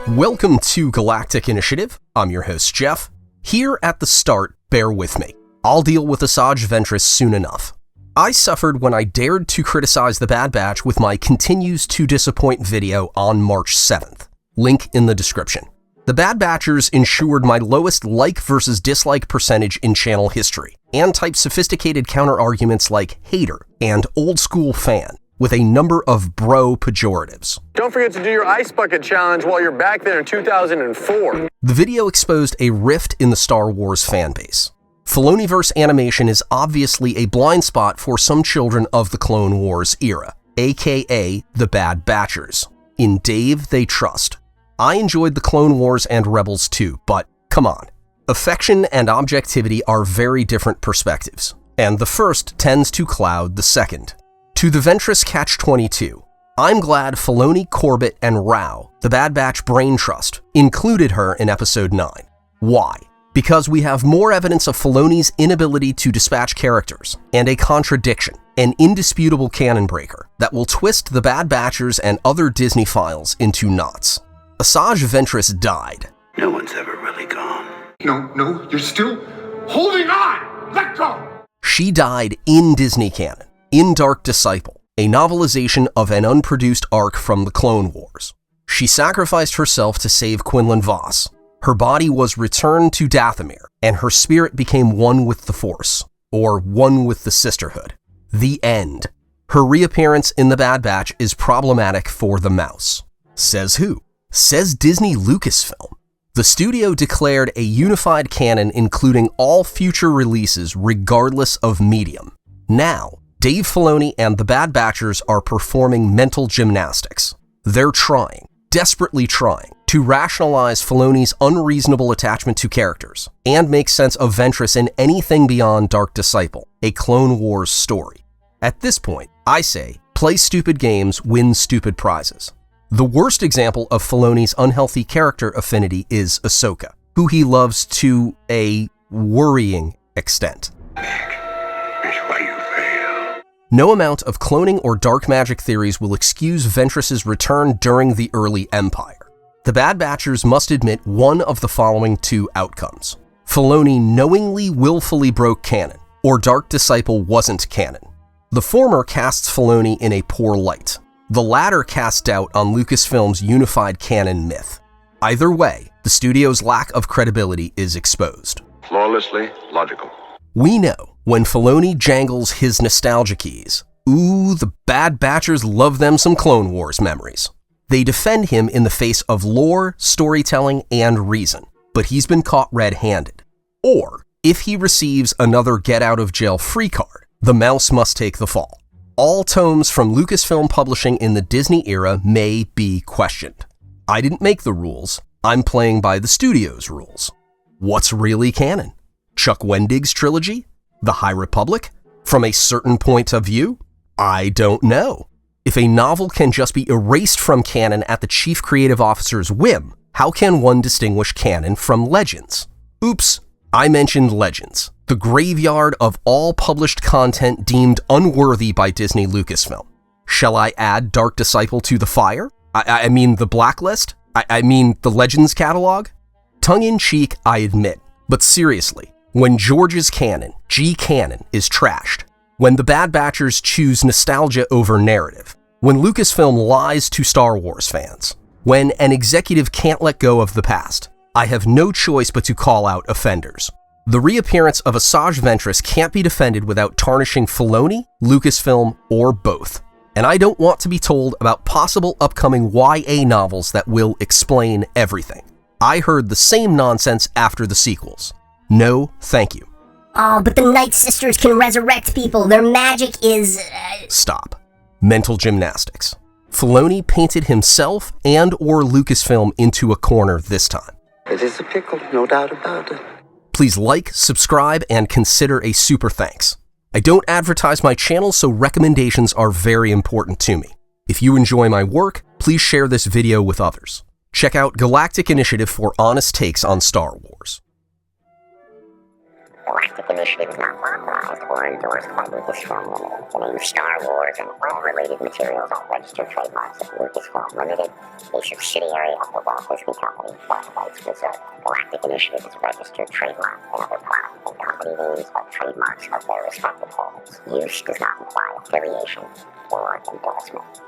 Welcome to Galactic Initiative. I'm your host, Jeff. Here at the start, bear with me. I'll deal with Asajj Ventress soon enough. I suffered when I dared to criticize the Bad Batch with my Continues to Disappoint video on March 7th. Link in the description. The Bad Batchers ensured my lowest like versus dislike percentage in channel history, and typed sophisticated counter-arguments like hater and old school fan, with a number of bro pejoratives. Don't forget to do your ice bucket challenge while you're back there in 2004. The video exposed a rift in the Star Wars fanbase. Filoniverse animation is obviously a blind spot for some children of the Clone Wars era, aka the Bad Batchers. In Dave, they trust. I enjoyed the Clone Wars and Rebels too, but come on. Affection and objectivity are very different perspectives, and the first tends to cloud the second. To the Ventress Catch-22, I'm glad Filoni, Corbett, and Rao, the Bad Batch Brain Trust, included her in Episode 9. Why? Because we have more evidence of Filoni's inability to dispatch characters, and a contradiction, an indisputable canon breaker, that will twist the Bad Batchers and other Disney files into knots. Asajj Ventress died. No one's ever really gone. No, you're still holding on! Let go! She died in Disney canon, in Dark Disciple, a novelization of an unproduced arc from the Clone Wars. She sacrificed herself to save Quinlan Vos. Her body was returned to Dathomir, and her spirit became one with the Force, or one with the Sisterhood. The end. Her reappearance in The Bad Batch is problematic for the mouse. Says who? Says Disney Lucasfilm. The studio declared a unified canon including all future releases regardless of medium. Now, Dave Filoni and the Bad Batchers are performing mental gymnastics. They're trying, desperately trying, to rationalize Filoni's unreasonable attachment to characters, and make sense of Ventress in anything beyond Dark Disciple, a Clone Wars story. At this point, I say, play stupid games, win stupid prizes. The worst example of Filoni's unhealthy character affinity is Ahsoka, who he loves to a worrying extent. No amount of cloning or dark magic theories will excuse Ventress's return during the early Empire. The Bad Batchers must admit one of the following two outcomes. Filoni knowingly, willfully broke canon, or Dark Disciple wasn't canon. The former casts Filoni in a poor light. The latter casts doubt on Lucasfilm's unified canon myth. Either way, the studio's lack of credibility is exposed. Flawlessly logical. We know when Filoni jangles his nostalgia keys, ooh, the Bad Batchers love them some Clone Wars memories. They defend him in the face of lore, storytelling, and reason, but he's been caught red-handed. Or, if he receives another get-out-of-jail-free card, the mouse must take the fall. All tomes from Lucasfilm Publishing in the Disney era may be questioned. I didn't make the rules, I'm playing by the studio's rules. What's really canon? Chuck Wendig's trilogy? The High Republic? From a certain point of view? I don't know. If a novel can just be erased from canon at the chief creative officer's whim, how can one distinguish canon from legends? Oops, I mentioned legends, the graveyard of all published content deemed unworthy by Disney Lucasfilm. Shall I add Dark Disciple to the fire? I mean the blacklist? I mean the Legends catalog? Tongue-in-cheek, I admit, but seriously, when George's canon, G-canon, is trashed, when the Bad Batchers choose nostalgia over narrative, when Lucasfilm lies to Star Wars fans, when an executive can't let go of the past, I have no choice but to call out offenders. The reappearance of Asajj Ventress can't be defended without tarnishing Filoni, Lucasfilm, or both. And I don't want to be told about possible upcoming YA novels that will explain everything. I heard the same nonsense after the sequels. No, thank you. Oh, but the Night Sisters can resurrect people. Their magic is... Stop. Mental gymnastics. Filoni painted himself and or Lucasfilm into a corner this time. It is a pickle, no doubt about it. Please like, subscribe, and consider a super thanks. I don't advertise my channel, so recommendations are very important to me. If you enjoy my work, please share this video with others. Check out Galactic Initiative for honest takes on Star Wars. Galactic Initiative is not authorized or endorsed by Lucasfilm Limited. The name Star Wars and all related materials are registered trademarks of Lucasfilm Limited, a subsidiary of the Walt Disney Company, all rights reserved. Galactic Initiative is a registered trademark and other product and company names are trademarks of their respective holders. Use does not imply affiliation or endorsement.